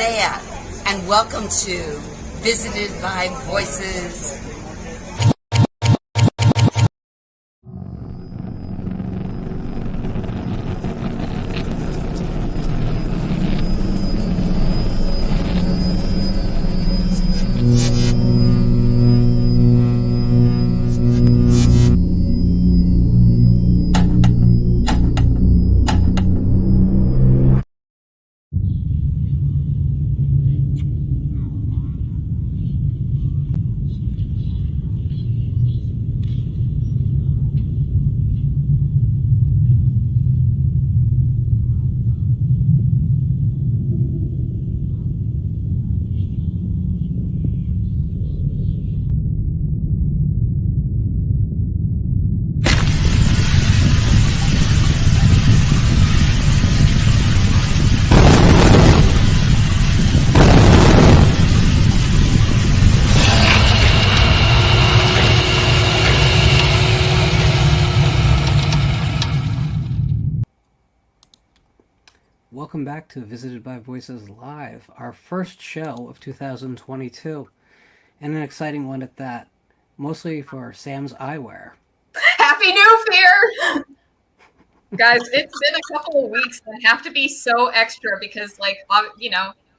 there, and welcome to Visited by Voices. Welcome back to Visited by Voices Live, our first show of 2022, and an exciting one at that, mostly for Sam's eyewear. Happy New Year! Guys, it's been a couple of weeks that have to be so extra because, New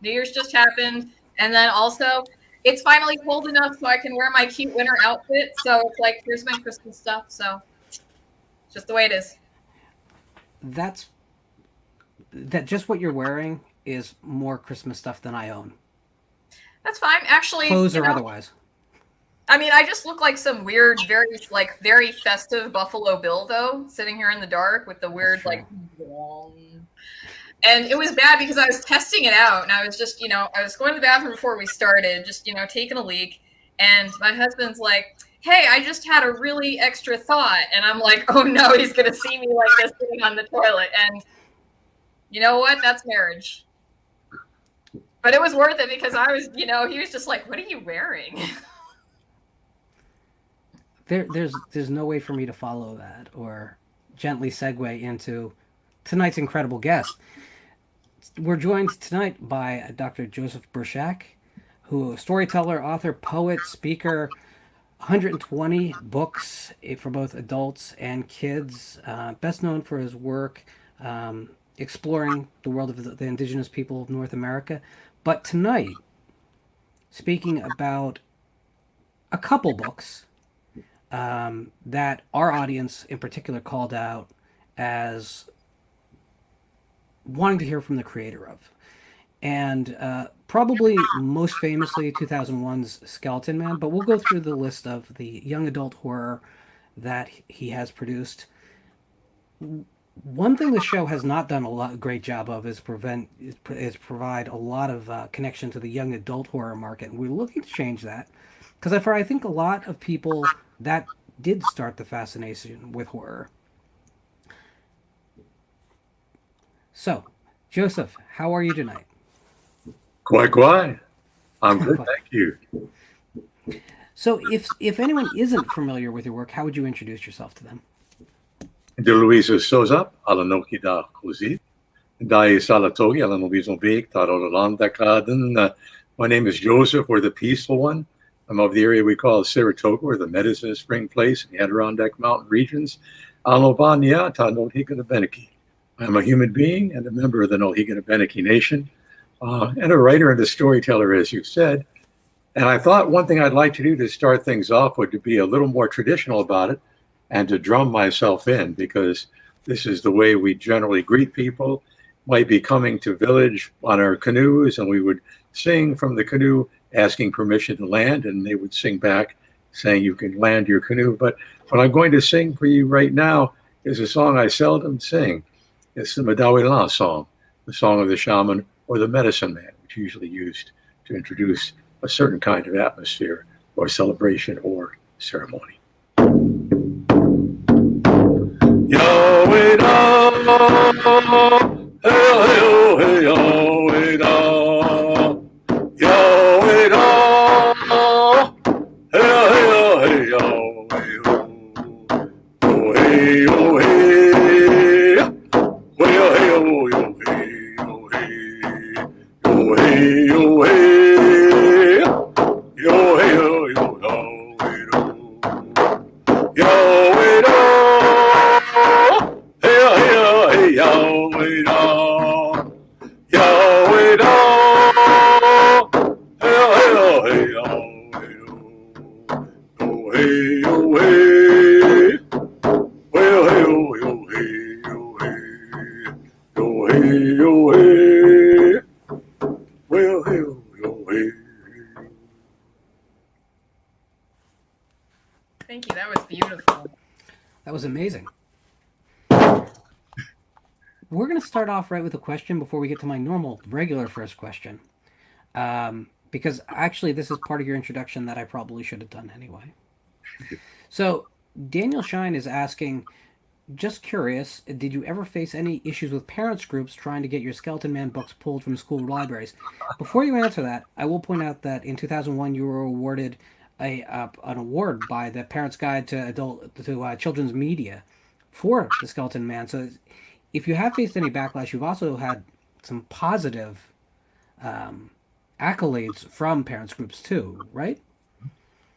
Year's just happened, and then also, it's finally cold enough so I can wear my cute winter outfit, so it's like, here's my Christmas stuff, so just the way it is. That just what you're wearing is more Christmas stuff than I own. That's fine. Actually, clothes or otherwise. I mean, I just look like some weird, very festive Buffalo Bill, though, sitting here in the dark with the weird, and it was bad because I was testing it out, and I was just, I was going to the bathroom before we started, just, taking a leak, and my husband's like, hey, I just had a really extra thought, and I'm like, oh no, he's going to see me like this sitting on the toilet, and you know what? That's marriage. But it was worth it because I was, he was just like, what are you wearing? There's no way for me to follow that or gently segue into tonight's incredible guest. We're joined tonight by Dr. Joseph Bruchac, who is a storyteller, author, poet, speaker, 120 books for both adults and kids, best known for his work exploring the world of the indigenous people of North America. But tonight, speaking about a couple books that our audience in particular called out as wanting to hear from the creator of. And probably most famously 2001's Skeleton Man, but we'll go through the list of the young adult horror that he has produced. One thing the show has not done a great job of is provide a lot of connection to the young adult horror market. And we're looking to change that because I think a lot of people that did start the fascination with horror. So, Joseph, how are you tonight? Quite. I'm good, thank you. So, if anyone isn't familiar with your work, how would you introduce yourself to them? De Louisa Sosa, Alanoki da Kuzi, Dai Salatogi, Alanovizo Big, Tarolan Dakadan. My name is Joseph, or the peaceful one. I'm of the area we call Saratoga, or the Medicine Spring Place in the Adirondack Mountain regions. Alobania, Tanohiga Beniki. I'm a human being and a member of the Nohiga Beniki Nation, and a writer and a storyteller, as you said. And I thought one thing I'd like to do to start things off would to be a little more traditional about it, and to drum myself in, because this is the way we generally greet people. Might be coming to village on our canoes, and we would sing from the canoe, asking permission to land, and they would sing back, saying you can land your canoe. But what I'm going to sing for you right now is a song I seldom sing. It's the Madawilan song, the song of the shaman or the medicine man, which is usually used to introduce a certain kind of atmosphere or celebration or ceremony. Yahweh da, hey Yahweh da, Yahweh da, hey Yahweh oh hey oh hey, oh hey oh hey oh hey oh hey hey, oh, hey. Well, hey, oh, hey. Thank you. That was beautiful. That was amazing. We're going to start off right with a question before we get to my normal, regular first question. Because actually, this is part of your introduction that I probably should have done anyway. So, Daniel Shine is asking, just curious, did you ever face any issues with parents groups trying to get your Skeleton Man books pulled from school libraries? Before you answer that, I will point out that in 2001 you were awarded an award by the Parents Guide to Children's Media for the Skeleton Man. So if you have faced any backlash, you've also had some positive accolades from parents groups too, right?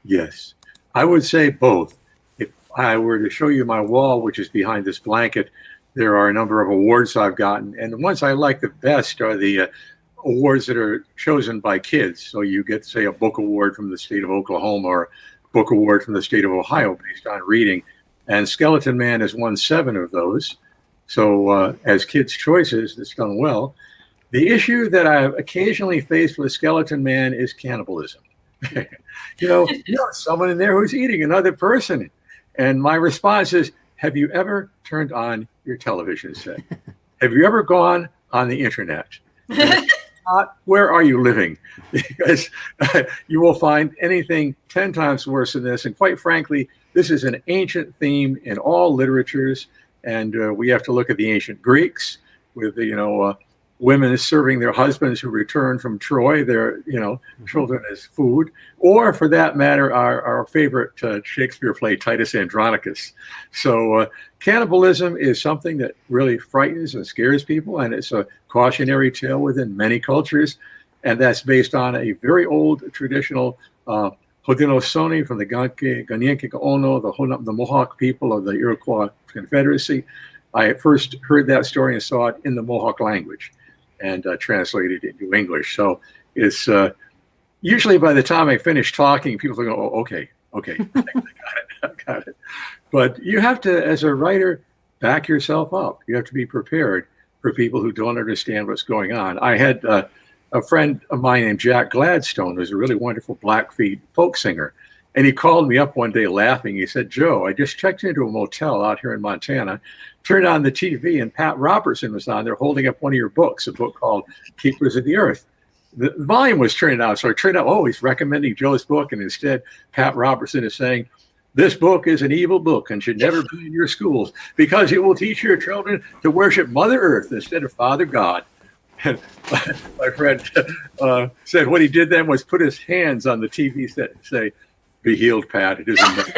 Yes, I would say both. If I were to show you my wall, which is behind this blanket, there are a number of awards I've gotten. And the ones I like the best are the awards that are chosen by kids. So you get, say, a book award from the state of Oklahoma or a book award from the state of Ohio based on reading. And Skeleton Man has won 7 of those. So as kids' choices, it's done well. The issue that I've occasionally faced with Skeleton Man is cannibalism. you know, someone in there who's eating another person. And my response is, have you ever turned on your television set? Have you ever gone on the internet? Where are you living? Because you will find anything 10 times worse than this. And quite frankly, this is an ancient theme in all literatures. And we have to look at the ancient Greeks with, women serving their husbands who returned from Troy, their, children as food, or for that matter, our favorite Shakespeare play, Titus Andronicus. So cannibalism is something that really frightens and scares people, and it's a cautionary tale within many cultures, and that's based on a very old traditional Haudenosaunee from the Ganyenke-Ono, the Mohawk people of the Iroquois Confederacy. I first heard that story and saw it in the Mohawk language and translated it into English. So it's usually by the time I finish talking, people go, oh, okay, I got it. But you have to, as a writer, back yourself up. You have to be prepared for people who don't understand what's going on. I had a friend of mine named Jack Gladstone, who's a really wonderful Blackfeet folk singer. And he called me up one day laughing. He said, Joe, I just checked into a motel out here in Montana, turned on the TV, and Pat Robertson was on there holding up one of your books, a book called Keepers of the Earth. The volume was turned down. So I turned out, he's recommending Joe's book. And instead, Pat Robertson is saying, this book is an evil book and should never be in your schools because it will teach your children to worship Mother Earth instead of Father God. And my friend said what he did then was put his hands on the TV set and say, be healed, Pat. It isn't.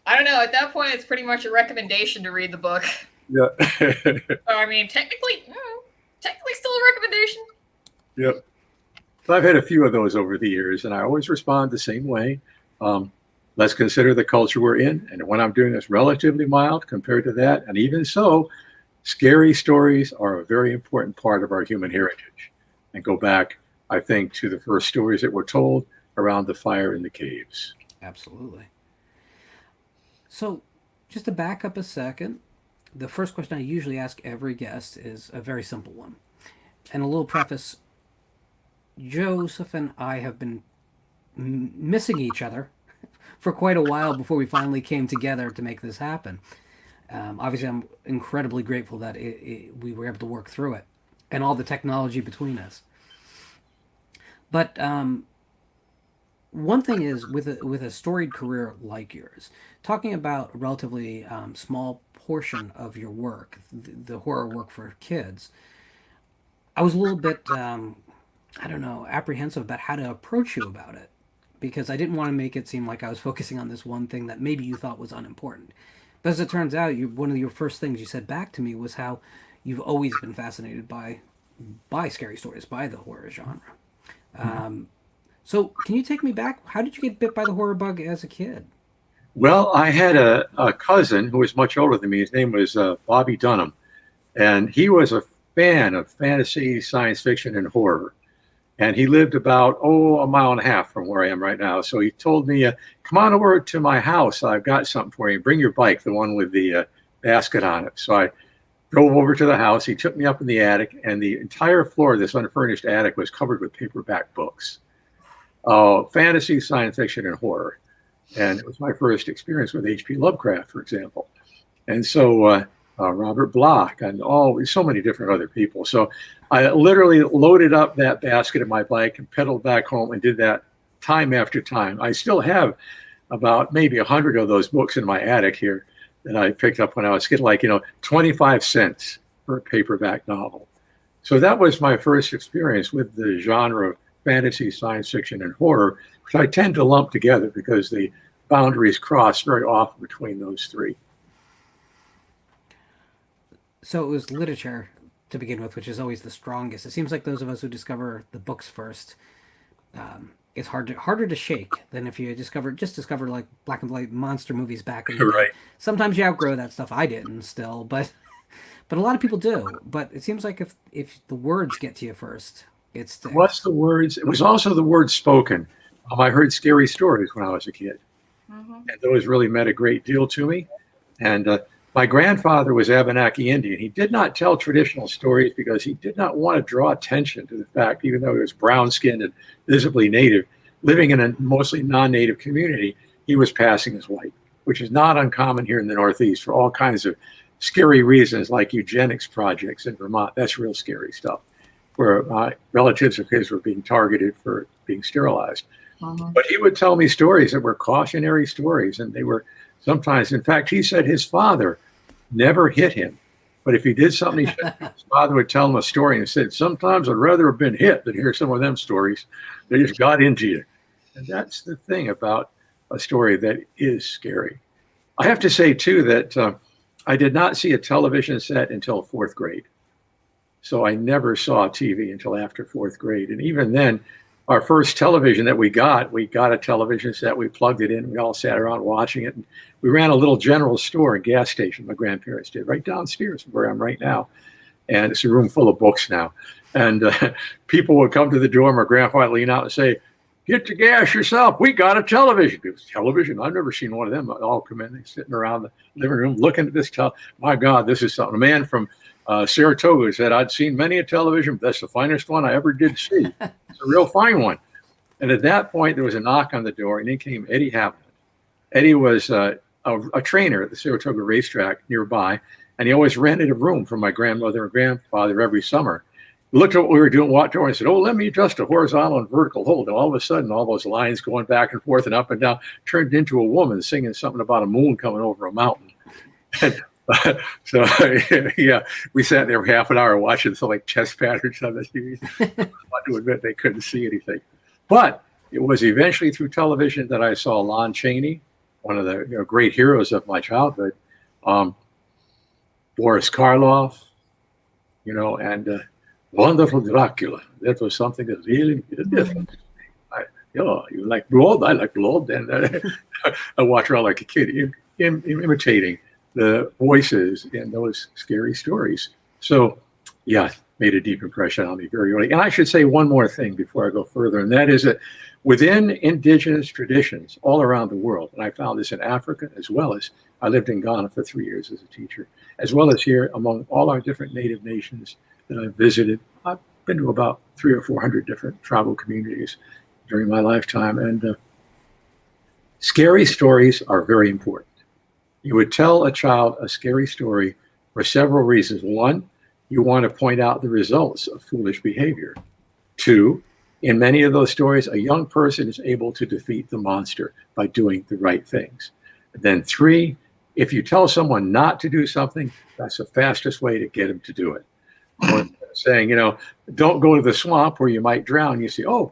I don't know. At that point, it's pretty much a recommendation to read the book. Yeah. So, I mean, technically still a recommendation. Yep. So I've had a few of those over the years, and I always respond the same way. Let's consider the culture we're in, and what I'm doing is relatively mild compared to that. And even so, scary stories are a very important part of our human heritage, and go back, I think, to the first stories that were told around the fire in the caves. Absolutely. So, just to back up a second, the first question I usually ask every guest is a very simple one. And a little preface, Joseph and I have been missing each other for quite a while before we finally came together to make this happen. Obviously, I'm incredibly grateful that we were able to work through it and all the technology between us. But one thing is, with a storied career like yours, talking about a relatively small portion of your work, the horror work for kids, I was a little bit, apprehensive about how to approach you about it, because I didn't want to make it seem like I was focusing on this one thing that maybe you thought was unimportant. But as it turns out, one of your first things you said back to me was how you've always been fascinated by scary stories, by the horror genre. So can you take me back? How did you get bit by the horror bug as a kid? Well, I had a cousin who was much older than me. His name was Bobby Dunham, and he was a fan of fantasy, science fiction, and horror. And he lived about, a mile and a half from where I am right now. So he told me, come on over to my house. I've got something for you. Bring your bike, the one with the basket on it. So I drove over to the house. He took me up in the attic, and the entire floor of this unfurnished attic was covered with paperback books, fantasy, science fiction, and horror. And it was my first experience with H.P. Lovecraft, for example. And so Robert Bloch and so many different other people. So I literally loaded up that basket in my bike and pedaled back home and did that time after time. I still have about maybe 100 of those books in my attic here that I picked up when I was getting 25 cents for a paperback novel. So that was my first experience with the genre of fantasy, science fiction, and horror, which I tend to lump together because the boundaries cross very often between those three. So it was literature to begin with, which is always the strongest. It seems like those of us who discover the books first, it's harder to shake than if you discover like black and white monster movies back in the day. Right. Sometimes you outgrow that stuff. I didn't still, but a lot of people do. But it seems like if the words get to you first, it sticks. What's the words? It was also the words spoken. I heard scary stories when I was a kid, and those really meant a great deal to me. And my grandfather was Abenaki Indian. He did not tell traditional stories because he did not want to draw attention to the fact, even though he was brown-skinned and visibly native, living in a mostly non-native community, he was passing as white, which is not uncommon here in the Northeast for all kinds of scary reasons, like eugenics projects in Vermont. That's real scary stuff, where relatives of his were being targeted for being sterilized. But he would tell me stories that were cautionary stories, and they were sometimes, in fact, he said his father never hit him. But if he did something, his father would tell him a story and said, sometimes I'd rather have been hit than hear some of them stories. They just got into you. And that's the thing about a story that is scary. I have to say, too, that I did not see a television set until fourth grade. So I never saw TV until after fourth grade. And even then, our first television that we got a television set, we plugged it in, we all sat around watching it. And we ran a little general store and gas station, my grandparents did, right downstairs where I'm right now. And it's a room full of books now. And people would come to the door, my grandpa would lean out and say, get the gas yourself, we got a television. It was television, I've never seen one of them. All come in, they're sitting around the living room looking at this my God, this is something. A man from Saratoga said, I'd seen many a television, but that's the finest one I ever did see. It's a real fine one. And at that point, there was a knock on the door, and in came Eddie Haviland. Eddie was a trainer at the Saratoga racetrack nearby, and he always rented a room from my grandmother and grandfather every summer. He looked at what we were doing, walked over, and said, let me adjust a horizontal and vertical hold. And all of a sudden, all those lines going back and forth and up and down turned into a woman singing something about a moon coming over a mountain. And so yeah, we sat there for half an hour watching some chess patterns on the TV. I want to admit they couldn't see anything, but it was eventually through television that I saw Lon Chaney, one of the great heroes of my childhood, Boris Karloff, and wonderful Dracula. That was something that really made a difference. You like blood, I like blood, and I watched around like a kid imitating the voices in those scary stories. So, yeah, made a deep impression on me very early. And I should say one more thing before I go further, and that is that within indigenous traditions all around the world, and I found this in Africa as well as I lived in Ghana for 3 years as a teacher, as well as here among all our different native nations that I've visited. I've been to about 300 or 400 different tribal communities during my lifetime, and scary stories are very important. You would tell a child a scary story for several reasons. One, you want to point out the results of foolish behavior. Two, in many of those stories, a young person is able to defeat the monster by doing the right things. And then three, if you tell someone not to do something, that's the fastest way to get them to do it. Or saying, don't go to the swamp where you might drown. You say, oh,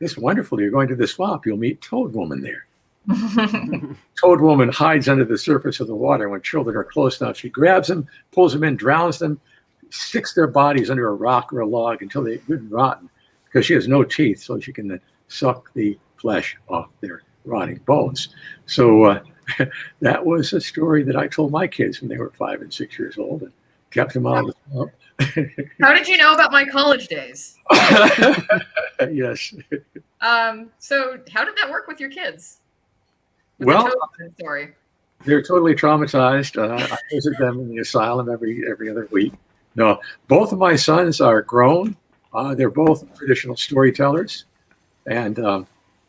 this is wonderful. You're going to the swamp. You'll meet Toad Woman there. Toad Woman hides under the surface of the water. When children are close enough, she grabs them, pulls them in, drowns them, sticks their bodies under a rock or a log until they're good and rotten, because she has no teeth, so she can suck the flesh off their rotting bones. So that was a story that I told my kids when they were 5 and 6 years old and kept them out of the swamp. How did you know about my college days? Yes. So how did that work with your kids? Well, Sorry. They're totally traumatized. I visit them in the asylum every other week. No, both of my sons are grown. They're both traditional storytellers, and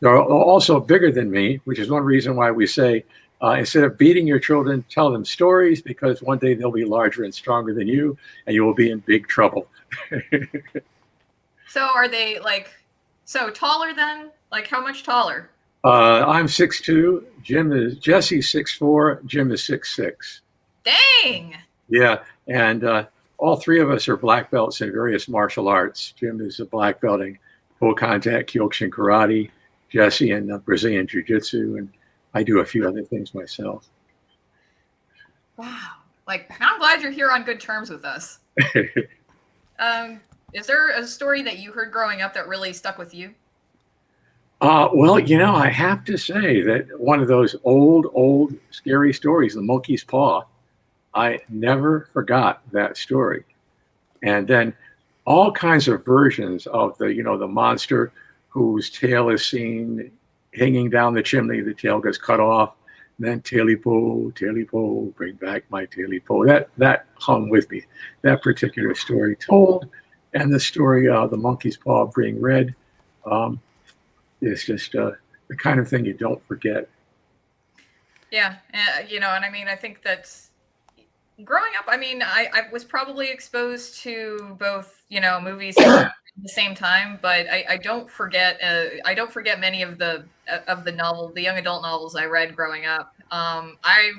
they're also bigger than me, which is one reason why we say instead of beating your children, tell them stories, because one day they'll be larger and stronger than you, and you will be in big trouble. So are they taller then? Like how much taller? I'm 6'2". Jesse's 6'4". Jim is 6'6". Dang. Yeah, and all three of us are black belts in various martial arts. Jim is a black belt in full contact Kyokushin karate, Jesse in Brazilian jiu-jitsu, and I do a few other things myself. Wow. I'm glad you're here on good terms with us. Is there a story that you heard growing up that really stuck with you? Well, I have to say that one of those old, scary stories, The Monkey's Paw, I never forgot that story. And then all kinds of versions of the monster whose tail is seen hanging down the chimney, the tail gets cut off, and then taily po, bring back my taily po. That hung with me, that particular story told. And the story of The Monkey's Paw being read is just the kind of thing you don't forget. Yeah, and I mean, I think that's growing up. I mean, I was probably exposed to both, movies at the same time, but I don't forget. I don't forget many of the young adult novels I read growing up. I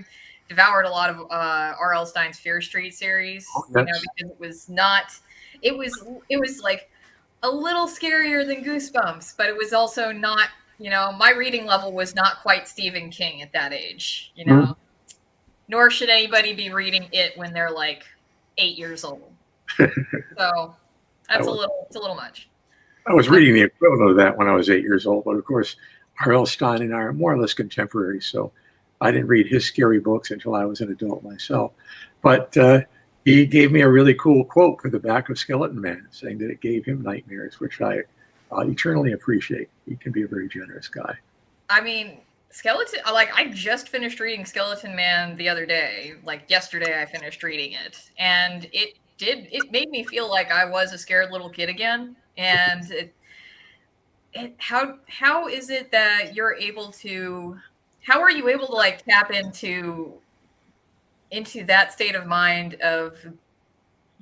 devoured a lot of R.L. Stine's Fear Street series, because it was not. It was like a little scarier than Goosebumps, but it was also not. My reading level was not quite Stephen King at that age. Mm-hmm. Nor should anybody be reading it when they're 8 years old. So that's it's a little much. I was reading the equivalent of that when I was 8 years old, but of course, R.L. Stine and I are more or less contemporaries, so I didn't read his scary books until I was an adult myself. But he gave me a really cool quote for the back of Skeleton Man, saying that it gave him nightmares, which I eternally appreciate. He can be a very generous guy. I mean, Skeleton, I just finished reading Skeleton Man the other day. Yesterday I finished reading it, and it made me feel like I was a scared little kid again. And how is it that how are you able to tap into that state of mind of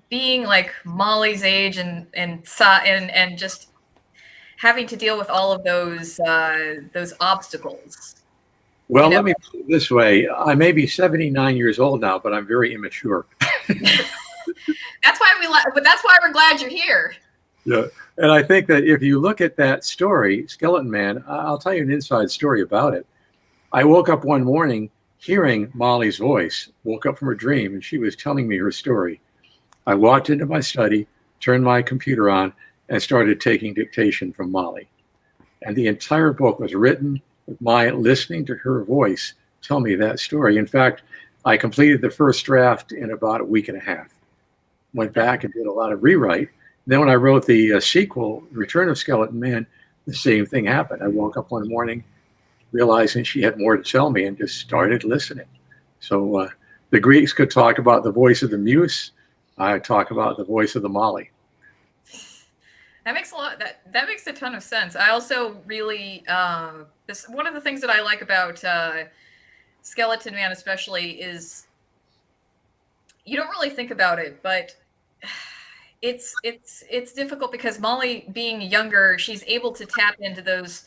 being Molly's age and just having to deal with all of those obstacles? Well, let me put it this way. I may be 79 years old now, but I'm very immature. That's why we're glad you're here. Yeah. And I think that if you look at that story, Skeleton Man, I'll tell you an inside story about it. I woke up one morning hearing Molly's voice, woke up from a dream, and she was telling me her story. I walked into my study, turned my computer on, and started taking dictation from Molly. And the entire book was written with my listening to her voice tell me that story. In fact, I completed the first draft in about a week and a half. Went back and did a lot of rewrite. Then when I wrote the sequel, Return of Skeleton Man, the same thing happened. I woke up one morning realizing she had more to tell me and just started listening. So the Greeks could talk about the voice of the muse. I talk about the voice of the Molly. That makes that makes a ton of sense. I also really one of the things that I like about Skeleton Man especially is you don't really think about it, but it's difficult because Molly being younger, she's able to tap into those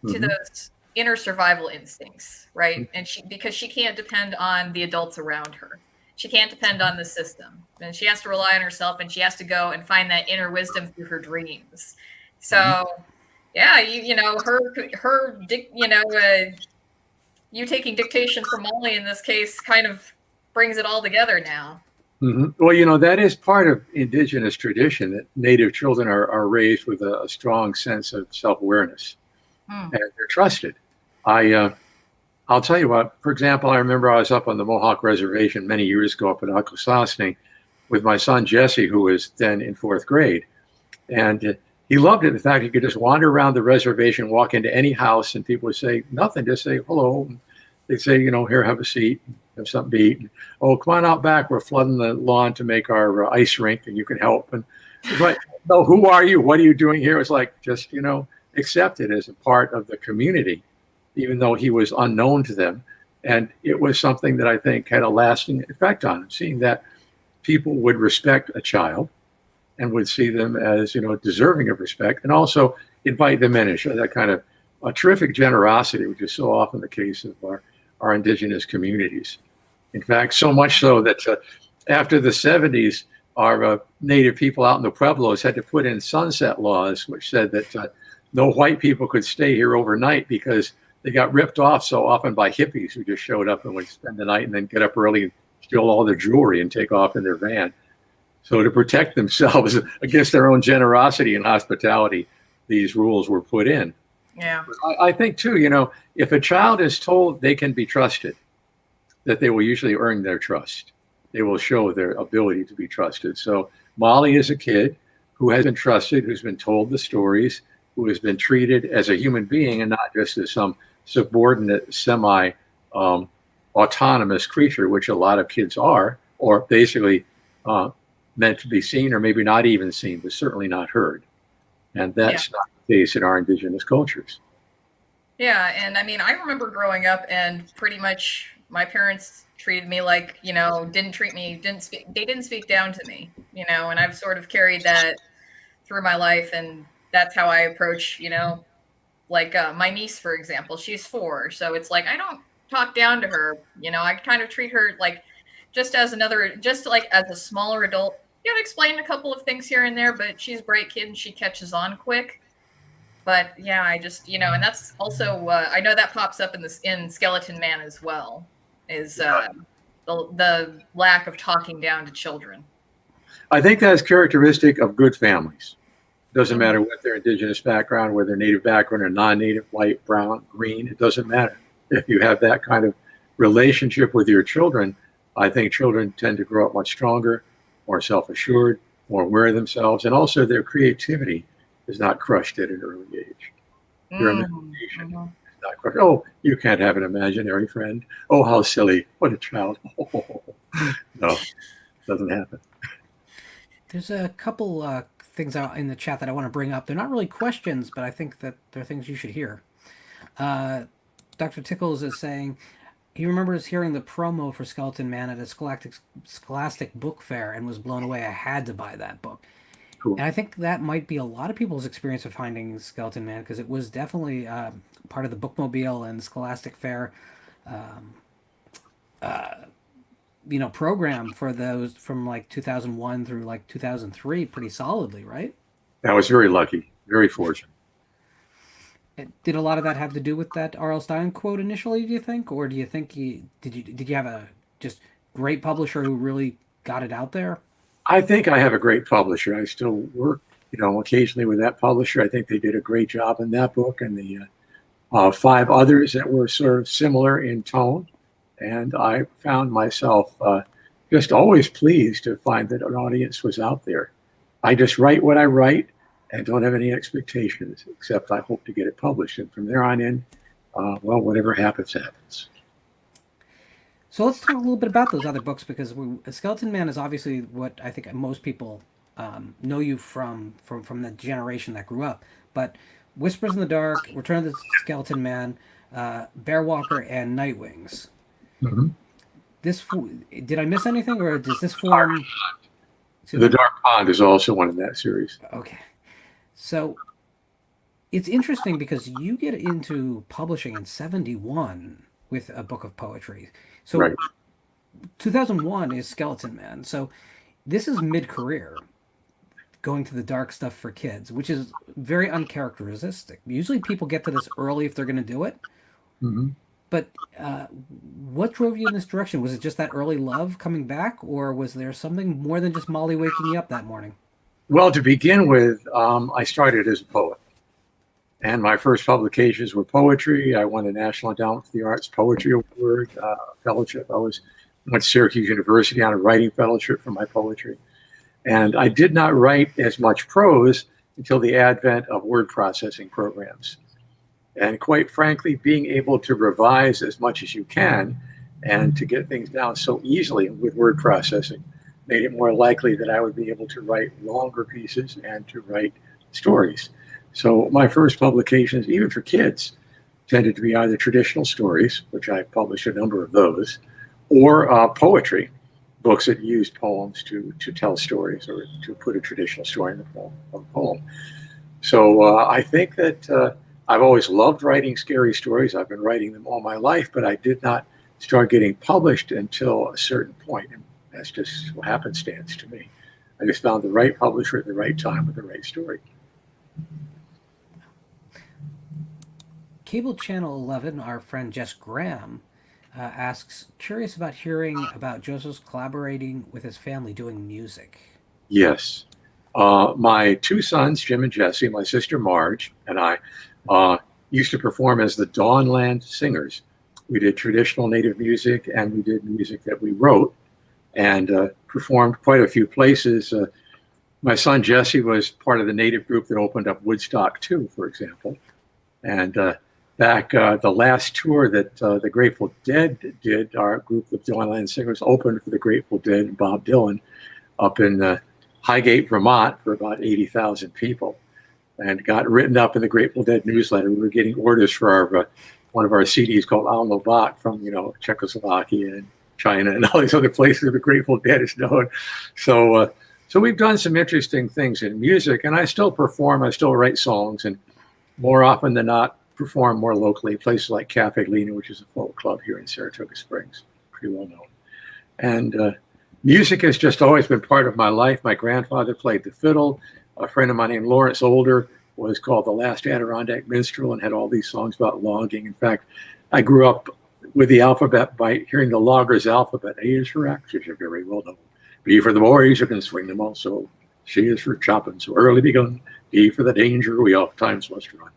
those inner survival instincts, right? And because she can't depend on the adults around her. She can't depend on the system, and she has to rely on herself, and she has to go and find that inner wisdom through her dreams. So, yeah, you taking dictation from Molly in this case kind of brings it all together now. Well, that is part of indigenous tradition that Native children are raised with a strong sense of self-awareness, and they're trusted. I'll tell you what, for example, I remember I was up on the Mohawk Reservation many years ago up at Akwesasne with my son Jesse, who was then in 4th grade. And he loved it, the fact he could just wander around the reservation, walk into any house, and people would say nothing, just say hello. they'd say, here, have a seat, have something to eat. Oh, come on out back. We're flooding the lawn to make our ice rink, and you can help. And it's like, no, who are you? What are you doing here? It's like, just, accept it as a part of the community, even though he was unknown to them. And it was something that I think had a lasting effect on him, seeing that people would respect a child and would see them as, deserving of respect, and also invite them in and show that kind of a terrific generosity, which is so often the case of our indigenous communities. In fact, so much so that after the 70s, our native people out in the Pueblos had to put in sunset laws, which said that no white people could stay here overnight because they got ripped off so often by hippies who just showed up and would spend the night and then get up early and steal all their jewelry and take off in their van. So to protect themselves against their own generosity and hospitality, these rules were put in. Yeah. I think too, if a child is told they can be trusted, that they will usually earn their trust. They will show their ability to be trusted. So Molly is a kid who has been trusted, who's been told the stories, who has been treated as a human being and not just as some subordinate, semi-autonomous creature, which a lot of kids are, or basically meant to be seen, or maybe not even seen, but certainly not heard. And that's not the case in our indigenous cultures. Yeah, and I mean, I remember growing up and pretty much my parents treated me like, they didn't speak down to me, and I've sort of carried that through my life, and that's how I approach, like my niece, for example. She's 4, so it's like I don't talk down to her, I kind of treat her like just as a smaller adult. Explain a couple of things here and there, but she's a bright kid and she catches on quick. But yeah, I just, and that's also, I know that pops up in Skeleton Man as well, is the lack of talking down to children. I think that's characteristic of good families. Doesn't matter what their indigenous background, whether native background or non-native, white, brown, green, it doesn't matter. If you have that kind of relationship with your children, I think children tend to grow up much stronger, more self-assured, more aware of themselves, and also their creativity is not crushed at an early age. Their imagination is not crushed. Oh, you can't have an imaginary friend. Oh, how silly. What a child. Oh. No, doesn't happen. There's a couple things out in the chat that I want to bring up. They're not really questions, but I think that they're things you should hear. Dr. Tickles is saying he remembers hearing the promo for Skeleton Man at a Scholastic book fair and was blown away. I had to buy that book. Cool. And I think that might be a lot of people's experience of finding Skeleton Man, because it was definitely part of the bookmobile and Scholastic Fair program for those from like 2001 through like 2003 pretty solidly, right? I was very lucky, very fortunate. Did a lot of that have to do with that R.L. Stine quote initially, do you think? Or do you think did you have a just great publisher who really got it out there? I think I have a great publisher. I still work, occasionally with that publisher. I think they did a great job in that book and the 5 others that were sort of similar in tone. And I found myself just always pleased to find that an audience was out there. I just write what I write and don't have any expectations, except I hope to get it published. And from there on in, whatever happens, happens. So let's talk a little bit about those other books, because Skeleton Man is obviously what I think most people know you from the generation that grew up. But Whispers in the Dark, Return of the Skeleton Man, Bear Walker, and Nightwings. Mm-hmm. Did I miss anything, or does this form? The Dark Pond is also one in that series. Okay. So it's interesting because you get into publishing in 1971 with a book of poetry. So right. 2001 is Skeleton Man. So this is mid-career, going to the dark stuff for kids, which is very uncharacteristic. Usually people get to this early if they're going to do it. Mm-hmm. But what drove you in this direction? Was it just that early love coming back, or was there something more than just Molly waking you up that morning? Well, to begin with, I started as a poet. And my first publications were poetry. I won the National Endowment for the Arts Poetry Award fellowship. I went to Syracuse University on a writing fellowship for my poetry. And I did not write as much prose until the advent of word processing programs. And quite frankly, being able to revise as much as you can and to get things down so easily with word processing made it more likely that I would be able to write longer pieces and to write stories. So my first publications, even for kids, tended to be either traditional stories, which I published a number of those, or poetry, books that used poems to tell stories or to put a traditional story in the poem. So I think that I've always loved writing scary stories. I've been writing them all my life, but I did not start getting published until a certain point. And that's just happenstance to me. I just found the right publisher at the right time with the right story. Cable Channel 11, our friend Jess Graham, asks, curious about hearing about Joseph's collaborating with his family doing music. Yes. My two sons, Jim and Jesse, my sister Marge, and I used to perform as the Dawnland Singers. We did traditional Native music, and we did music that we wrote and performed quite a few places. My son Jesse was part of the Native group that opened up Woodstock 2, for example. And back the last tour that the Grateful Dead did, our group of Dawnland Singers opened for the Grateful Dead and Bob Dylan up in Highgate, Vermont, for about 80,000 people, and got written up in the Grateful Dead newsletter. We were getting orders for our one of our CDs called Al Novak from Czechoslovakia and China and all these other places where the Grateful Dead is known. So we've done some interesting things in music, and I still perform. I still write songs, and more often than not, perform more locally. Places like Cafe Lena, which is a folk club here in Saratoga Springs, pretty well known. And music has just always been part of my life. My grandfather played the fiddle. A friend of mine named Lawrence Older was called the Last Adirondack Minstrel and had all these songs about logging. In fact, I grew up with the alphabet by hearing the loggers' alphabet. A is for axe, which are very well known. B for the boys who can swing them also. C is for chopping, so early begun. D for the danger we oftentimes must run.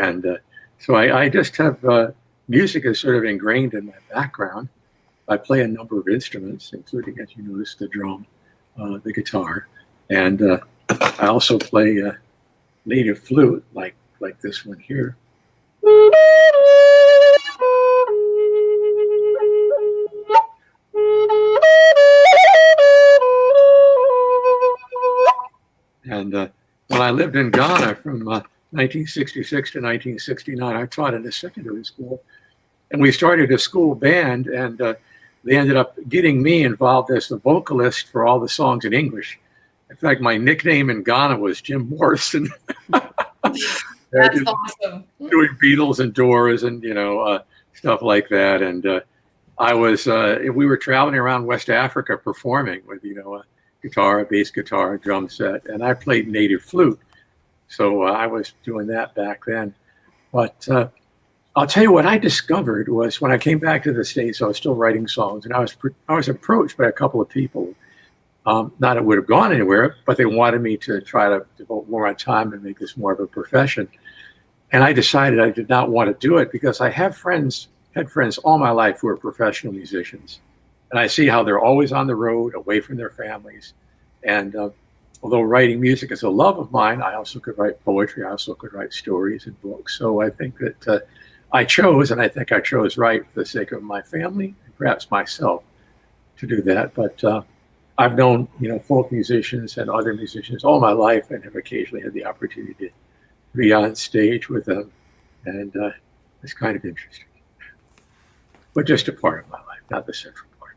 And so I just have music is sort of ingrained in my background. I play a number of instruments, including, as you noticed, the drum, the guitar, and I also play native flute, like this one here. And when I lived in Ghana from 1966 to 1969, I taught in a secondary school, and we started a school band, and they ended up getting me involved as the vocalist for all the songs in English. In fact, my nickname in Ghana was Jim Morrison. That's awesome. Doing Beatles and Doors and stuff like that. And I was we were traveling around West Africa performing with a guitar, a bass guitar, a drum set, and I played native flute. So I was doing that back then. But I'll tell you what I discovered was when I came back to the States, I was still writing songs, and I was approached by a couple of people. Not that it would have gone anywhere, but they wanted me to try to devote more time and make this more of a profession. And I decided I did not want to do it because I had friends all my life who are professional musicians. And I see how they're always on the road, away from their families. And although writing music is a love of mine, I also could write poetry. I also could write stories and books. So I think that I chose, and I think I chose right for the sake of my family and perhaps myself to do that. But I've known, folk musicians and other musicians all my life and have occasionally had the opportunity to be on stage with them. And it's kind of interesting. But just a part of my life, not the central part.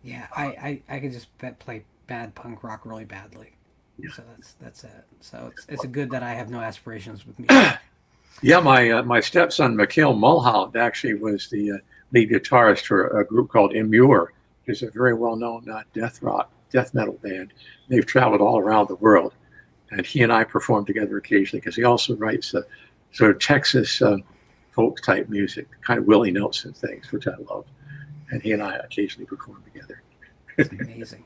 Yeah, I could just play bad punk rock really badly. Yeah. So that's it. So it's a good that I have no aspirations with music. Yeah, my stepson, Mikhail Mulholland, actually was the lead guitarist for a group called Immure, which is a very well-known death metal band. They've traveled all around the world. And he and I perform together occasionally because he also writes sort of Texas folk-type music, kind of Willie Nelson things, which I love. And he and I occasionally perform together. It's amazing.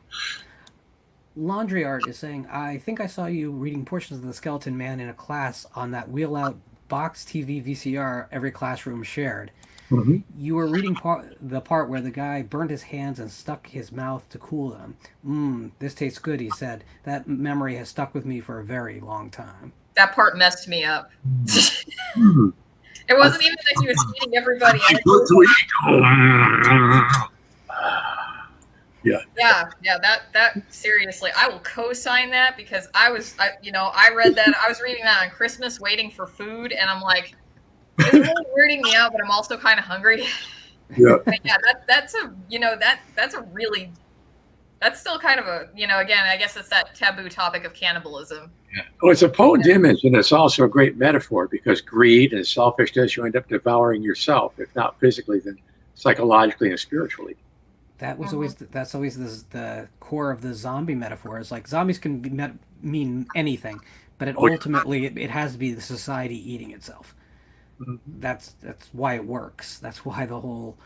Laundry Art is saying, I think I saw you reading portions of The Skeleton Man in a class on that wheel-out box TV VCR every classroom shared. Mm-hmm. You were reading the part where the guy burned his hands and stuck his mouth to cool them. This tastes good, he said. That memory has stuck with me for a very long time. that part messed me up. Hmm. It wasn't even that he was eating everybody else. Yeah. Yeah. That seriously, I will co-sign that because I read that. I was reading that on Christmas, waiting for food, and I'm like, it's really weirding me out, but I'm also kind of hungry. Yeah. But yeah, that's still kind of a, again, I guess it's that taboo topic of cannibalism. Yeah. Oh, it's a potent image, and it's also a great metaphor because greed and selfishness, you end up devouring yourself, if not physically, then psychologically and spiritually. That's always the core of the zombie metaphor. Is like zombies can mean anything, but ultimately it has to be the society eating itself. Mm-hmm. That's why it works. That's why the whole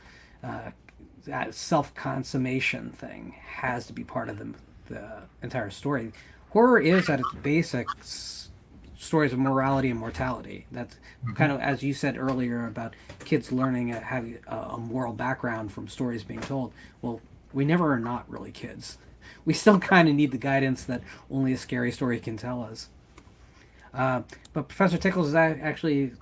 that self-consummation thing has to be part of the entire story. Horror is at its basics stories of morality and mortality. That's kind of, as you said earlier, about kids learning having a moral background from stories being told. Well, we never are not really kids. We still kind of need the guidance that only a scary story can tell us. But Professor Tickles is actually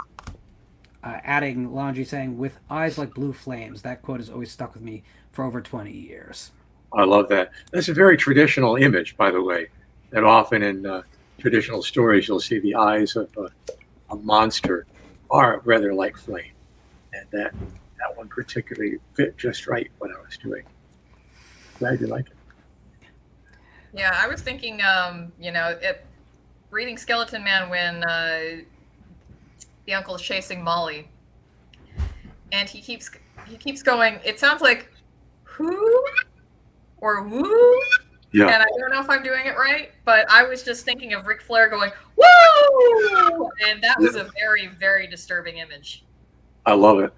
adding, Laundry saying, with eyes like blue flames. That quote has always stuck with me for over 20 years. I love that. That's a very traditional image, by the way, that often in traditional stories you'll see the eyes of a monster are rather like flame. And that one particularly fit just right what I was doing. Glad you like it. Yeah, I was thinking, reading Skeleton Man when the uncle is chasing Molly, and he keeps going. It sounds like who or woo. Yeah. And I don't know if I'm doing it right, but I was just thinking of Ric Flair going woo, and that was a very, very disturbing image. I love it.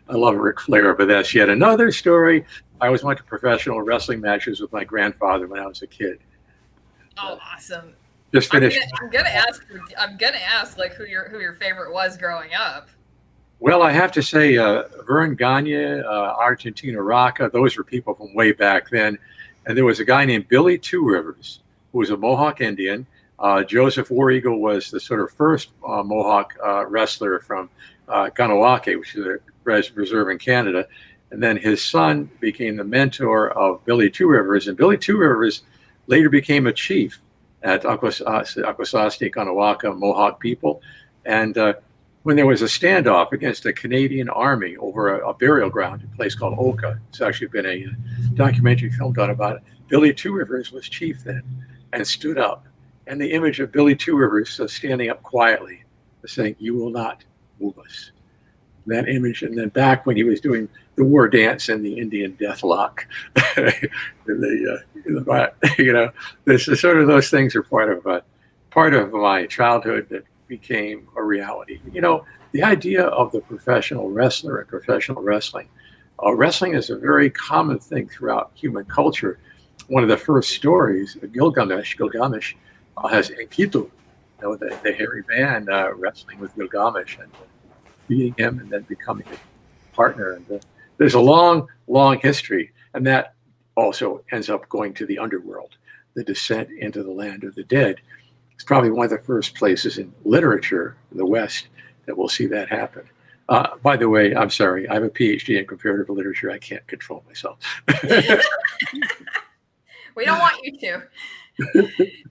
I love Ric Flair, but that's yet another story. I always went to professional wrestling matches with my grandfather when I was a kid. Oh, awesome! Just finished. I'm gonna ask like who your favorite was growing up. Well, I have to say, Vern Gagne, Argentina Rocca, those were people from way back then. And there was a guy named Billy Two Rivers, who was a Mohawk Indian. Joseph War Eagle was the sort of first Mohawk wrestler from Kahnawake, which is a reserve in Canada. And then his son became the mentor of Billy Two Rivers. And Billy Two Rivers later became a chief at Akwesasne, Kahnawake Mohawk people. And when there was a standoff against a Canadian army over a burial ground, a place called Oka, it's actually been a documentary film done about it. Billy Two Rivers was chief then and stood up. And the image of Billy Two Rivers standing up quietly, saying, "You will not move us." That image, and then back when he was doing the war dance and the Indian deathlock, this is sort of those things are part of my childhood that became a reality. The idea of the professional wrestler and professional wrestling. Wrestling is a very common thing throughout human culture. One of the first stories, Gilgamesh has Enkidu, the hairy man wrestling with Gilgamesh and beating him and then becoming a partner. And there's a long, long history, and that also ends up going to the underworld, the descent into the land of the dead. It's probably one of the first places in literature in the West that we'll see that happen. By the way, I'm sorry, I have a PhD in comparative literature. I can't control myself. We don't want you to.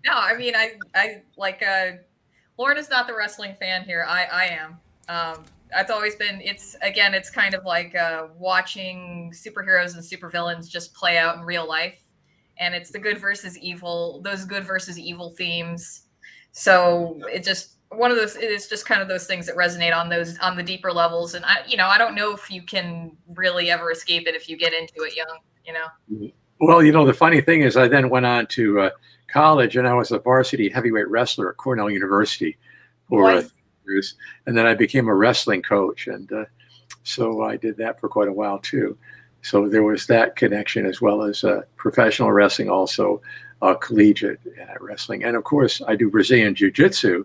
No, I mean, I like, Lauren is not the wrestling fan here. I am. That's always been, it's kind of like watching superheroes and supervillains just play out in real life. And it's the good versus evil, those good versus evil themes. So it is just kind of those things that resonate on the deeper levels. And I don't know if you can really ever escape it if you get into it young, Well, the funny thing is I then went on to college and I was a varsity heavyweight wrestler at Cornell University for years. And then I became a wrestling coach. And so I did that for quite a while too. So there was that connection as well as professional wrestling, also collegiate wrestling. And of course, I do Brazilian Jiu-Jitsu,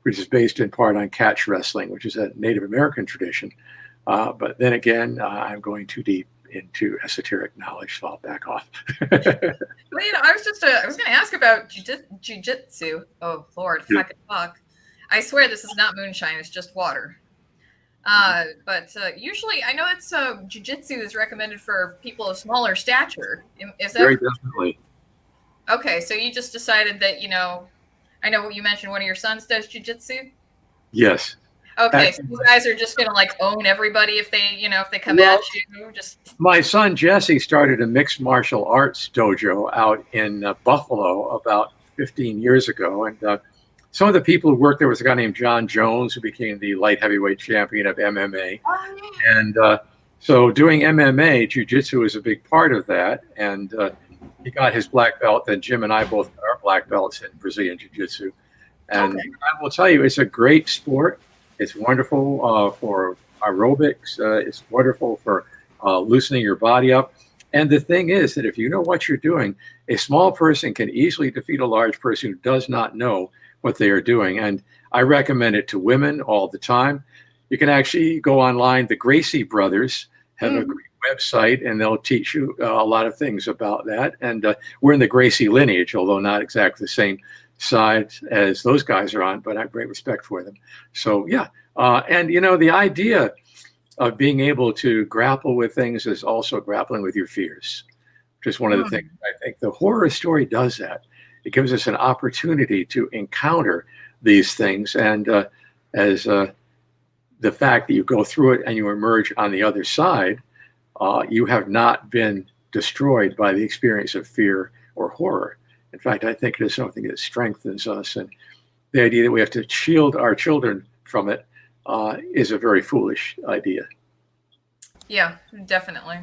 which is based in part on catch wrestling, which is a Native American tradition. But then again, I'm going too deep into esoteric knowledge, so I'll back off. Well, I was going to ask about Jiu-Jitsu. Oh, Lord, fuck. I swear this is not moonshine. It's just water. But usually, I know it's jujitsu is recommended for people of smaller stature. Is that Very definitely. okay? So you just decided that I know what you mentioned. One of your sons does jujitsu. Yes. Okay, so you guys are just gonna like own everybody if they come at you. Just My son Jesse started a mixed martial arts dojo out in Buffalo about 15 years ago, and some of the people who worked there was a guy named John Jones, who became the light heavyweight champion of MMA. And so doing MMA, jiu-jitsu is a big part of that. And he got his black belt, and Jim and I both got our black belts in Brazilian jiu-jitsu. And I will tell you, it's a great sport. It's wonderful for aerobics. It's wonderful for loosening your body up. And the thing is that if you know what you're doing, a small person can easily defeat a large person who does not know what they are doing. And I recommend it to women all the time. You can actually go online. The Gracie brothers have a great website, and they'll teach you a lot of things about that. And we're in the Gracie lineage, although not exactly the same side as those guys are on, but I have great respect for them. So yeah. And the idea of being able to grapple with things is also grappling with your fears. Just one of the things I think the horror story does that. It gives us an opportunity to encounter these things. And as the fact that you go through it and you emerge on the other side, you have not been destroyed by the experience of fear or horror. In fact, I think it is something that strengthens us. And the idea that we have to shield our children from it is a very foolish idea. yeah, definitely.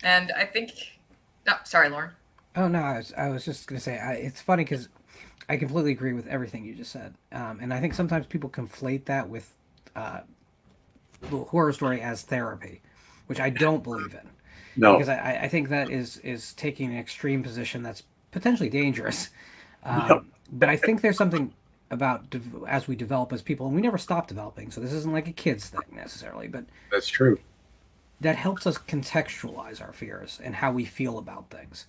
And I think, sorry, Lauren. Oh no, I was just gonna say it's funny because I completely agree with everything you just said, and I think sometimes people conflate that with the horror story as therapy, which I don't believe in. No. Because I think that is taking an extreme position that's potentially dangerous. Yep. But I think there's something about as we develop as people, and we never stop developing. So this isn't like a kid's thing necessarily, but That's true. that helps us contextualize our fears and how we feel about things.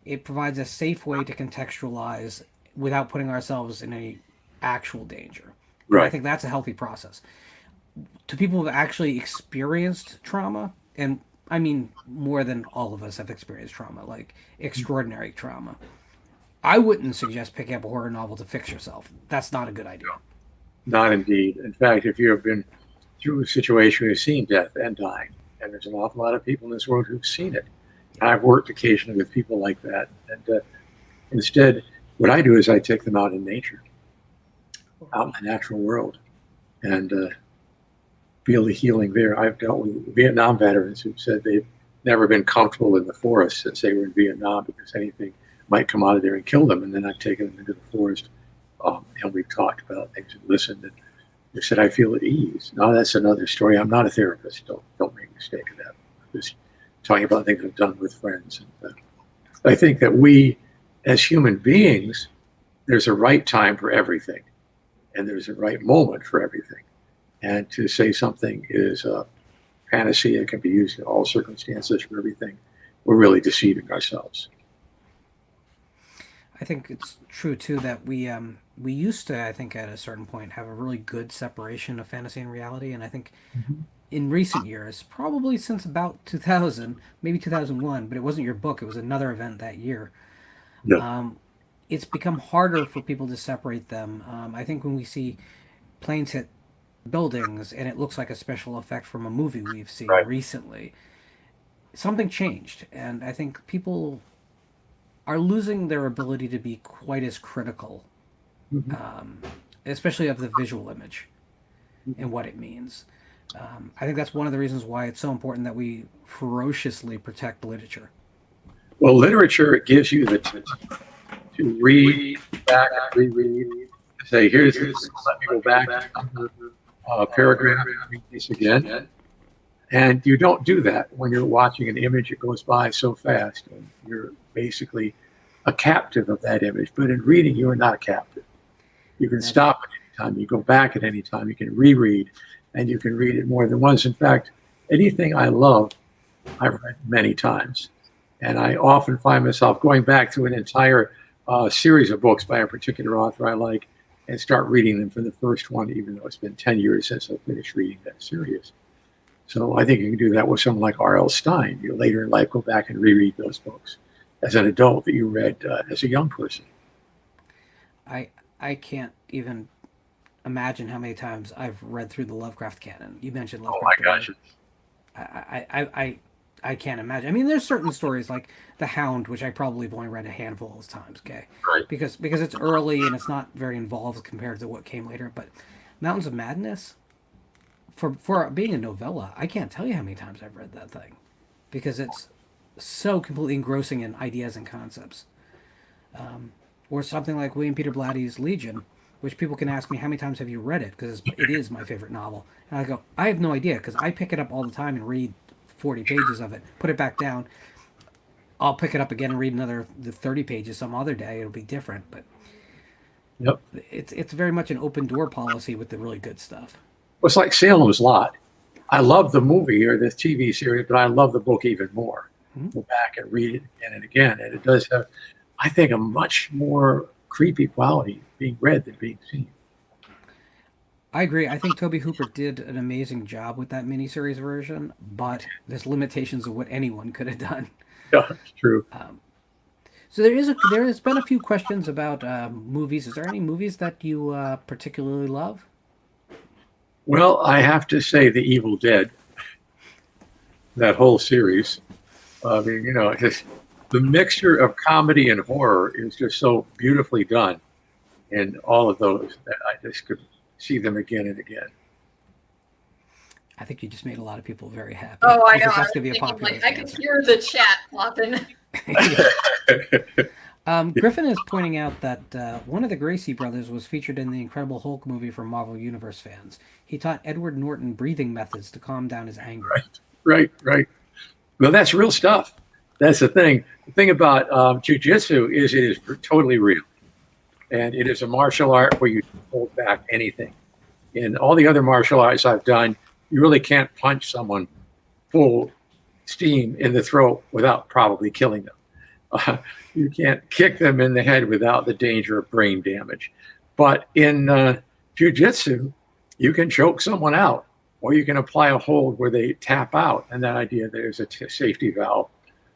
It provides a safe way to contextualize without putting ourselves in any actual danger. Right. I think that's a healthy process. To people who have actually experienced trauma, and I mean more than all of us have experienced trauma, like extraordinary trauma, I wouldn't suggest picking up a horror novel to fix yourself. That's not a good idea. Not indeed. In fact, if you have been through a situation where you've seen death and dying, and there's an awful lot of people in this world who've seen it. And I've worked occasionally with people like that. And instead, what I do is I take them out in nature, out in the natural world, and feel the healing there. I've dealt with Vietnam veterans who said they've never been comfortable in the forest since they were in Vietnam because anything might come out of there and kill them. And then I've taken them into the forest, and we've talked about things and listened. And they said, I feel at ease. Now that's another story. I'm not a therapist. Don't make a mistake of that. I'm just talking about things I've done with friends. And, I think that we, as human beings, there's a right time for everything, and there's a right moment for everything. And to say something is a panacea, can be used in all circumstances for everything, we're really deceiving ourselves. I think it's true too that we used to, I think at a certain point, have a really good separation of fantasy and reality, and I think in recent years, probably since about 2000, maybe 2001, but it wasn't your book, it was another event that year. No. It's become harder for people to separate them. I think when we see planes hit buildings and it looks like a special effect from a movie we've seen recently, something changed, and I think people are losing their ability to be quite as critical, especially of the visual image and what it means. I think that's one of the reasons why it's so important that we ferociously protect literature. Well, literature gives you the chance to read back, reread, say, here's let me go back a paragraph, read this again. And you don't do that when you're watching an image. It goes by so fast, and you're basically a captive of that image. But in reading, you are not a captive. You can stop at any time. You go back at any time. You can reread, and you can read it more than once. In fact, anything I love, I've read many times. And I often find myself going back to an entire series of books by a particular author I like and start reading them from the first one, even though it's been 10 years since I finished reading that series. So I think you can do that with someone like R.L. Stine. You later in life go back and reread those books as an adult that you read as a young person. I can't even imagine how many times I've read through the Lovecraft canon. You mentioned Oh Lovecraft. my gosh. I can't imagine. I mean, there's certain stories like The Hound, which I probably have only read a handful of times, okay? Right. Because it's early and it's not very involved compared to what came later. But Mountains of Madness, for being a novella, I can't tell you how many times I've read that thing, because it's so completely engrossing in ideas and concepts. Or something like William Peter Blatty's Legion, which people can ask me, how many times have you read it? Because it is my favorite novel. And I go, I have no idea, because I pick it up all the time and read 40 pages of it, put it back down. I'll pick it up again and read another 30 pages some other day. It'll be different, but Yep. it's very much an open door policy with the really good stuff. Well, it's like Salem's Lot. I love the movie or the TV series, but I love the book even more. Mm-hmm. Go back and read it again and again. And it does have, I think, a much more creepy quality being read than being seen. I agree. I think Toby Hooper did an amazing job with that miniseries version, but there's limitations of what anyone could have done. Yeah, it's true. So there has been a few questions about movies. Is there any movies that you particularly love? Well, I have to say The Evil Dead, that whole series. I mean, you know, just the mixture of comedy and horror is just so beautifully done in all of those that I just could see them again and again. I think you just made a lot of people very happy. Oh, I know. Because I that's was going to be a thinking, popular like, I could answer. hear the chat popping. Griffin is pointing out that one of the Gracie brothers was featured in the Incredible Hulk movie for Marvel Universe fans. He taught Edward Norton breathing methods to calm down his anger. Right. Well, that's real stuff. That's the thing. The thing about jiu-jitsu is it is totally real. And it is a martial art where you don't hold back anything. In all the other martial arts I've done, you really can't punch someone full steam in the throat without probably killing them. You can't kick them in the head without the danger of brain damage. But in jiu-jitsu, you can choke someone out, or you can apply a hold where they tap out, and that idea there's a safety valve.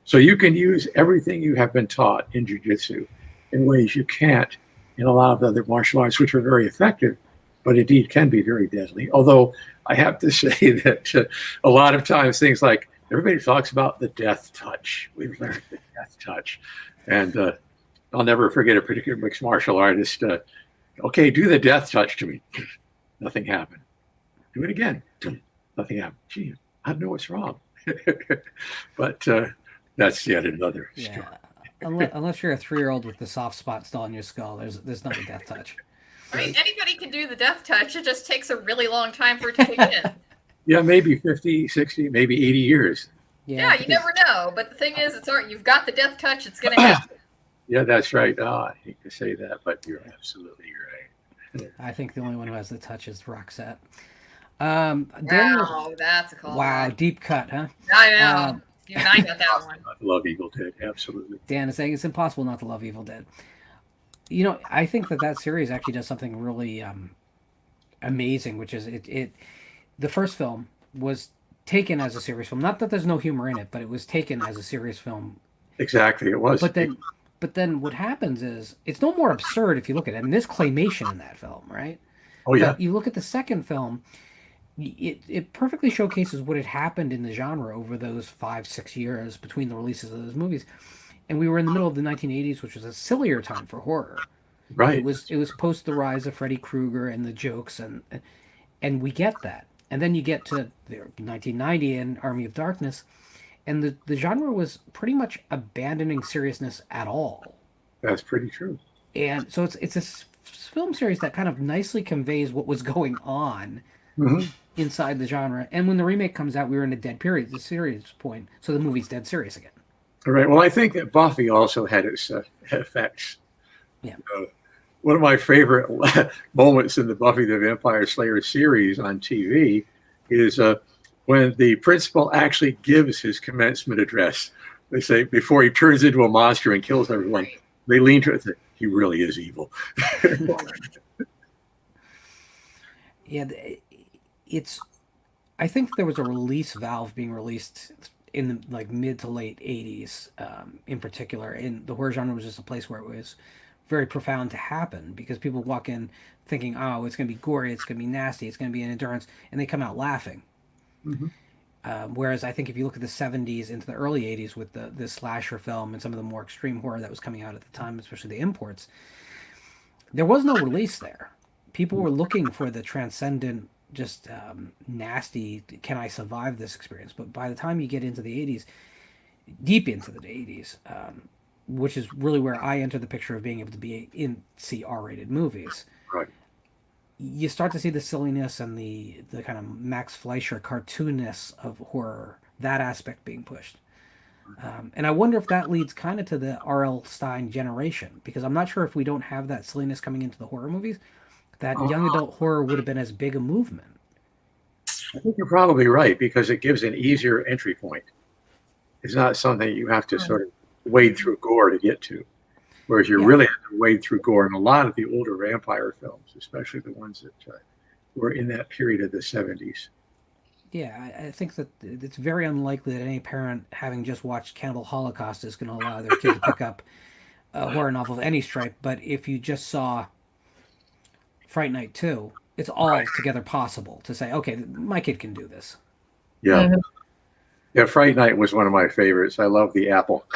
So you can use everything you have been taught in jiu-jitsu in ways you can't in a lot of other martial arts, which are very effective, but indeed can be very deadly. Although I have to say that a lot of times things like, everybody talks about the death touch. We've learned the death touch. And I'll never forget a particular mixed martial artist. Okay, do the death touch to me. Nothing happened. Do it again. Nothing happened. Gee, I don't know what's wrong. But that's yet another story. Unless you're a 3-year-old with the soft spot still on your skull, there's not a death touch. I mean, anybody can do the death touch. It just takes a really long time for it to kick in. Yeah, maybe 50, 60, maybe 80 years. Yeah, you never know. But the thing is, it's you've got the death touch. It's going to happen. Yeah, that's right. I hate to say that, but you're absolutely right. I think the only one who has the touch is Roxette. Wow, that's a call. Wow, deep cut, huh? I know. Even I got that one. I love Evil Dead, absolutely. Dan is saying it's impossible not to love Evil Dead. You know, I think that series actually does something really amazing, which is the first film was taken as a serious film. Not that there's no humor in it, but it was taken as a serious film. Exactly, it was. But then what happens is it's no more absurd if you look at it. I mean, there's claymation in that film, right? Oh yeah. But you look at the second film, it perfectly showcases what had happened in the genre over those 5-6 years between the releases of those movies. And we were in the middle of the 1980s, which was a sillier time for horror. Right. It was post the rise of Freddy Krueger and the jokes, and we get that. And then you get to the 1990 and Army of Darkness, and the genre was pretty much abandoning seriousness at all. That's pretty true. And so it's a film series that kind of nicely conveys what was going on inside the genre. And when the remake comes out, we were in a dead period, the serious point. So the movie's dead serious again. All right. Well, I think that Buffy also had its effects. Yeah. One of my favorite moments in the Buffy the Vampire Slayer series on TV is when the principal actually gives his commencement address. They say before he turns into a monster and kills everyone, they lean to it and say, he really is evil. Yeah, it's. I think there was a release valve being released in the like mid to late '80s, in particular, and the horror genre was just a place where it was very profound to happen because people walk in thinking, "Oh, it's going to be gory, it's going to be nasty, it's going to be an endurance," and they come out laughing. Hmm. Whereas I think if you look at the '70s into the early '80s with the slasher film and some of the more extreme horror that was coming out at the time, especially the imports, there was no release there. People were looking for the transcendent, just nasty. Can I survive this experience? But by the time you get into the '80s, deep into the '80s, which is really where I enter the picture of being able to be in see R-rated movies, Right. you start to see the silliness and the kind of Max Fleischer cartoonness of horror, that aspect being pushed. And I wonder if that leads kind of to the R.L. Stine generation, because I'm not sure if we don't have that silliness coming into the horror movies, that young adult horror would have been as big a movement. I think you're probably right because it gives an easier entry point. It's not something you have to sort of wade through gore to get to, whereas you really have to wade through gore in a lot of the older vampire films, especially the ones that were in that period of the 70s. Yeah, I think that it's very unlikely that any parent, having just watched Cannibal Holocaust, is going to allow their kid to pick up a horror novel of any stripe. But if you just saw Fright Night 2, it's all together possible to say, okay, my kid can do this. Yeah. Yeah, Fright Night was one of my favorites. I love the apple.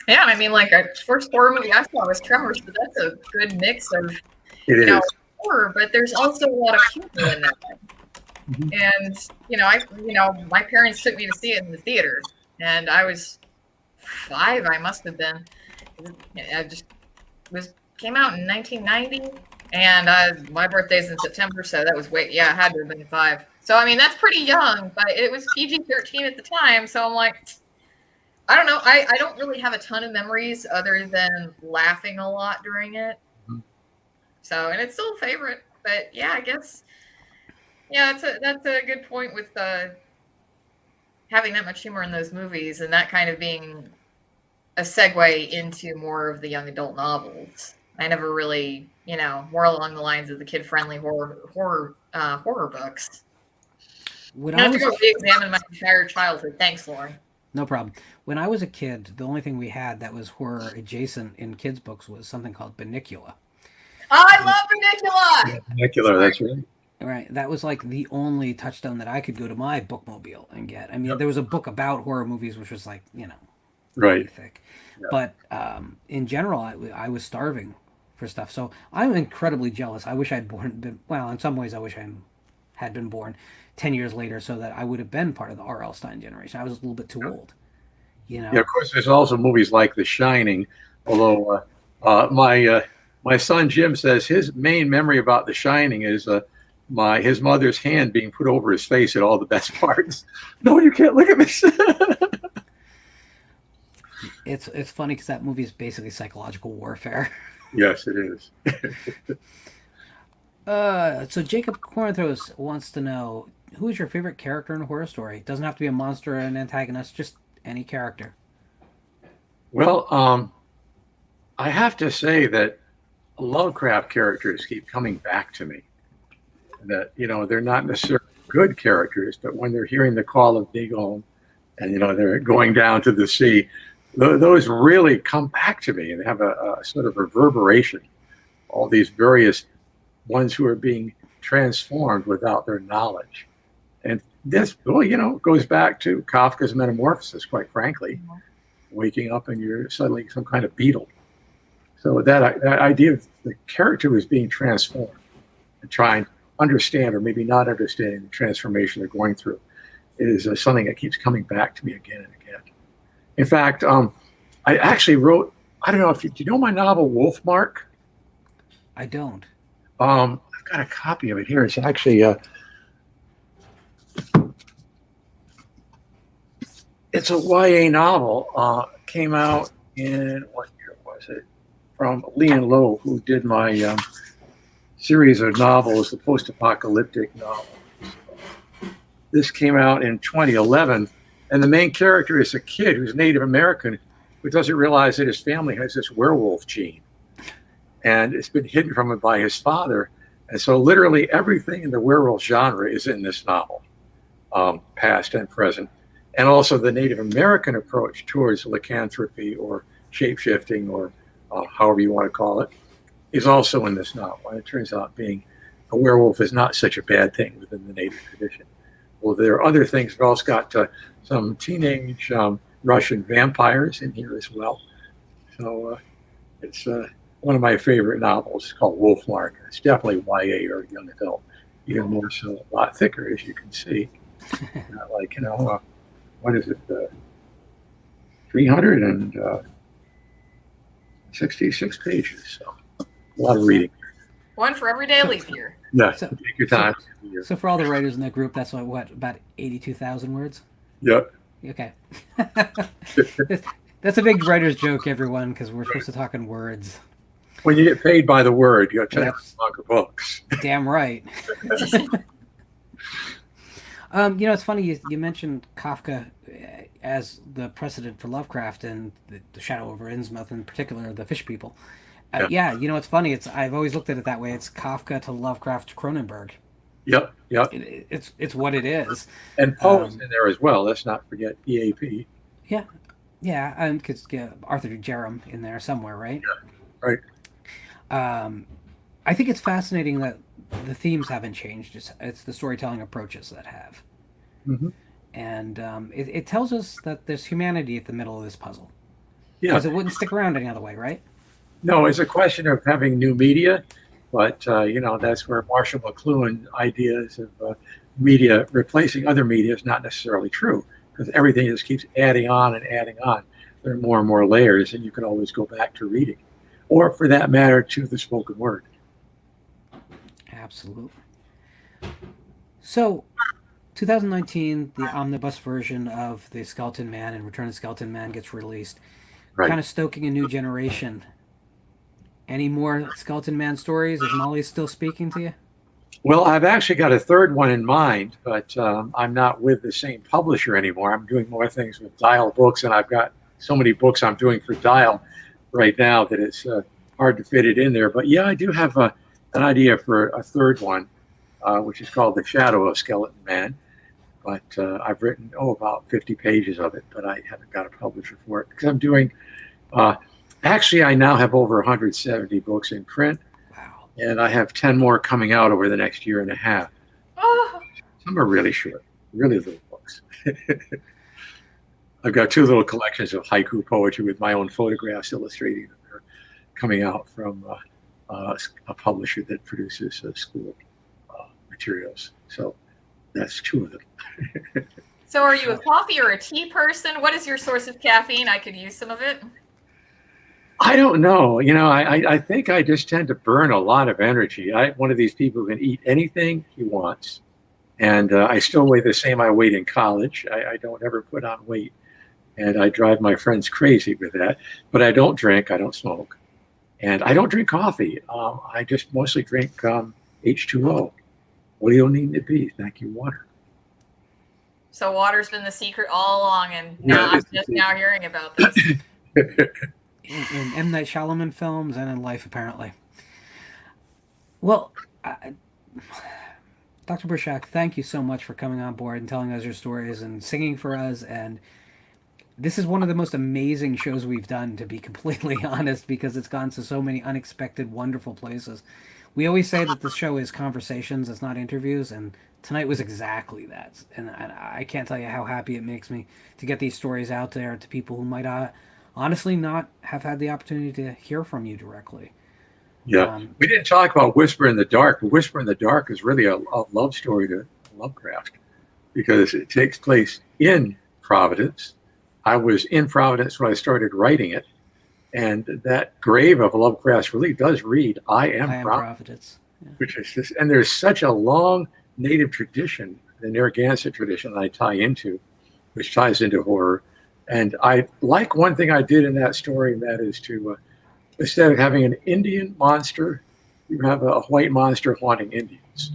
Yeah, I mean, like our first horror movie I saw was Tremors, but that's a good mix of It is. horror, but there's also a lot of humor in that. And my parents took me to see it in the theater, and I was 5. I must have been. Came out in 1990, and my birthday's in September, so that was it had to have been 5. So I mean, that's pretty young, but it was PG-13 at the time, so I'm like, I don't know. I don't really have a ton of memories other than laughing a lot during it. So, and it's still a favorite, but yeah, I guess, that's a good point with having that much humor in those movies and that kind of being a segue into more of the young adult novels. I never really, more along the lines of the kid-friendly horror books. I have to go re-examine my entire childhood. Thanks, Lauren. No problem. When I was a kid, the only thing we had that was horror adjacent in kids' books was something called Benicula. I love Benicula! Yeah, Benicula, that's right. Right. That was like the only touchstone that I could go to my bookmobile and get. I mean, there was a book about horror movies, which was like, right, thick. Yeah. But in general, I was starving for stuff. So I'm incredibly jealous. I wish I'd been, well, in some ways, I wish I had been born 10 years later so that I would have been part of the R.L. Stine generation. I was a little bit too old, Yeah, of course, there's also movies like The Shining, although my son Jim says his main memory about The Shining is his mother's hand being put over his face at all the best parts. No, you can't look at me. It's funny because that movie is basically psychological warfare. Yes, it is. So Jacob Corinthos wants to know, who is your favorite character in a horror story? It doesn't have to be a monster or an antagonist, just any character. Well, I have to say that Lovecraft characters keep coming back to me. That, they're not necessarily good characters, but when they're hearing the call of Dagon and, they're going down to the sea, those really come back to me and have a sort of reverberation. All these various ones who are being transformed without their knowledge. And this, goes back to Kafka's Metamorphosis, quite frankly. Waking up and you're suddenly some kind of beetle. So that idea of the character who is being transformed and trying to understand or maybe not understanding the transformation they're going through is something that keeps coming back to me again and again. In fact, I actually wrote, I don't know if do you know my novel Wolfmark? I don't. I've got a copy of it here. It's actually it's a YA novel. Came out in, what year was it? From Lee and Lowe, who did my series of novels, the post-apocalyptic novels. This came out in 2011, and the main character is a kid who's Native American who doesn't realize that his family has this werewolf gene. and it's been hidden from him by his father. And so literally everything in the werewolf genre is in this novel, past and present. And also the Native American approach towards lycanthropy or shape-shifting, or however you want to call it, is also in this novel. And it turns out being a werewolf is not such a bad thing within the Native tradition. Well, there are other things. We've also got some teenage Russian vampires in here as well. So it's one of my favorite novels. It's called Wolfmark. It's definitely YA or young adult, even more so, a lot thicker, as you can see. Like, what is it? 366 pages. So a lot of reading. One for every day of leap year. Yeah, So- take your time. So for all the writers in that group, that's what about 82,000 words? Yep. Okay. That's a big writer's joke, everyone, because we're supposed to talk in words. When you get paid by the word, you got to That's- longer books. Damn right. It's funny you mentioned Kafka as the precedent for Lovecraft and the Shadow over Innsmouth, in particular, the Fish People. Yeah. It's funny. I've always looked at it that way. It's Kafka to Lovecraft to Cronenberg. Yep. It's what it is. And Poe's in there as well. Let's not forget EAP. Yeah, and because Arthur Jerram in there somewhere, right? Yeah, right. I think it's fascinating that the themes haven't changed. It's the storytelling approaches that have. Mm-hmm. And it tells us that there's humanity at the middle of this puzzle. Yeah. Because it wouldn't stick around any other way, right? No, it's a question of having new media, but that's where Marshall McLuhan ideas of media replacing other media is not necessarily true, because everything just keeps adding on and adding on. There are more and more layers, and you can always go back to reading, or for that matter, to the spoken word. Absolutely. So, 2019, the omnibus version of The Skeleton Man and Return of the Skeleton Man gets released, Right. kind of stoking a new generation. Any more Skeleton Man stories? Is Molly still speaking to you? Well, I've actually got a third one in mind, but I'm not with the same publisher anymore. I'm doing more things with Dial Books, and I've got so many books I'm doing for Dial right now that it's hard to fit it in there. But yeah, I do have an idea for a third one, which is called The Shadow of Skeleton Man. But I've written, about 50 pages of it, but I haven't got a publisher for it because I'm doing, actually, I now have over 170 books in print. Wow. And I have 10 more coming out over the next year and a half. Oh, Some are really short, really little books. I've got 2 little collections of haiku poetry with my own photographs illustrating them. They're coming out from a publisher that produces school materials. So that's 2 of them. so are you a coffee or a tea person? What is your source of caffeine? I could use some of it. I don't know. I think I just tend to burn a lot of energy. I'm one of these people who can eat anything he wants. And I still weigh the same I weighed in college. I don't ever put on weight. And I drive my friends crazy with that. But I don't drink. I don't smoke. And I don't drink coffee. I just mostly drink H2O. What do you need to be? Thank you, water. So water's been the secret all along, and now I'm just now hearing about this. In M. Night Shyamalan films and in life, apparently. Well, Dr. Bruchac, thank you so much for coming on board and telling us your stories and singing for us. And this is one of the most amazing shows we've done, to be completely honest, because it's gone to so many unexpected, wonderful places. We always say that this show is conversations, it's not interviews, and tonight was exactly that. And I can't tell you how happy it makes me to get these stories out there to people who might honestly not have had the opportunity to hear from you directly. Yeah, we didn't talk about Whisper in the Dark, but Whisper in the Dark is really a love story to Lovecraft because it takes place in Providence. I was in Providence when I started writing it, and that grave of Lovecraft's really does read, I am Providence. Yeah. Which is just, and there's such a long native tradition, the Narragansett tradition that I tie into, which ties into horror. And I like one thing I did in that story, and that is to, instead of having an Indian monster, you have a white monster haunting Indians,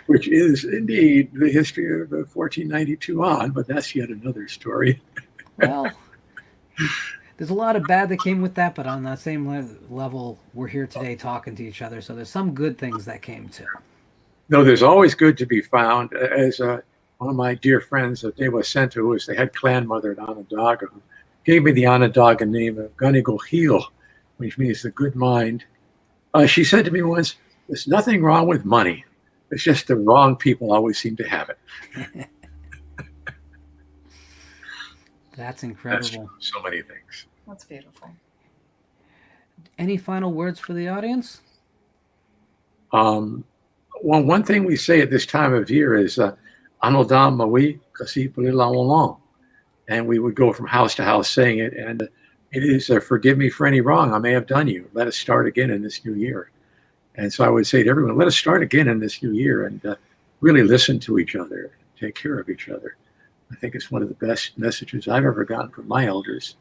which is indeed the history of 1492 on, but that's yet another story. Well, there's a lot of bad that came with that, but on that same level, we're here today talking to each other. So there's some good things that came too. No, there's always good to be found. As one of my dear friends, Dewa Senta, who was the head clan mother at Onondaga, who gave me the Onondaga name of Gunnigal, which means the good mind. She said to me once, "There's nothing wrong with money. It's just the wrong people always seem to have it." That's incredible. That's so many things. That's beautiful. Any final words for the audience? Well, one thing we say at this time of year is "Anodam Maui Kasi Palilawalang," and we would go from house to house saying it. And it is "Forgive me for any wrong I may have done you. Let us start again in this new year." And so I would say to everyone, let us start again in this new year and really listen to each other, take care of each other. I think it's one of the best messages I've ever gotten from my elders.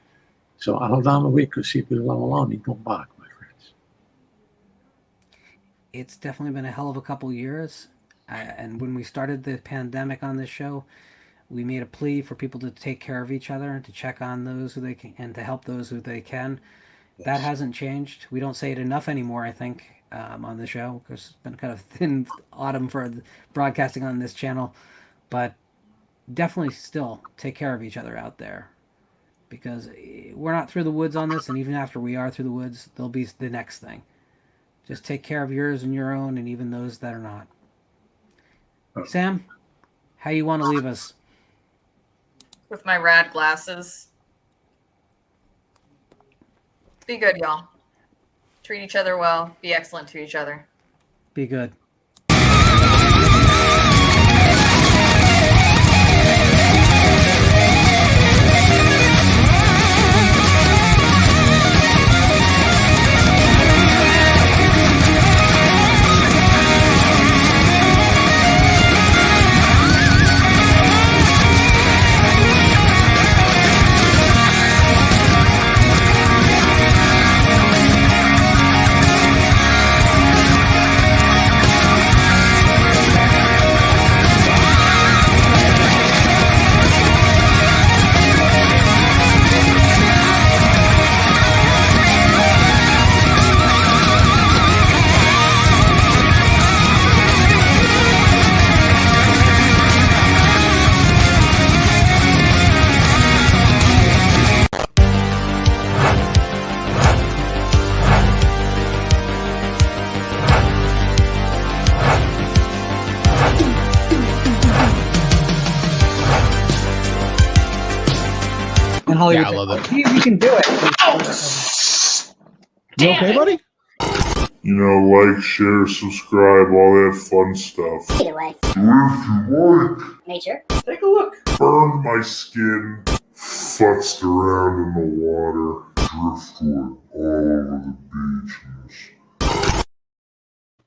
So Anodam Maui Kasi Palilawalang, my friends. It's definitely been a hell of a couple years. And when we started the pandemic on this show, we made a plea for people to take care of each other and to check on those who they can and to help those who they can. Yes. That hasn't changed. We don't say it enough anymore, I think, on the show, because it's been kind of thin autumn for broadcasting on this channel. But definitely still take care of each other out there, because we're not through the woods on this, and even after we are through the woods, there'll be the next thing. Just take care of yours and your own, and even those that are not. Sam, how you want to leave us? With my rad glasses. Be good, y'all. Treat each other well. Be excellent to each other. Be good. Yeah, I love it. You can do it. You okay, buddy? You know, like, share, subscribe, all that fun stuff. Either way. So if you like, Nature. Take a look. burned my skin, futzed around in the water, driftwood all over the beach, and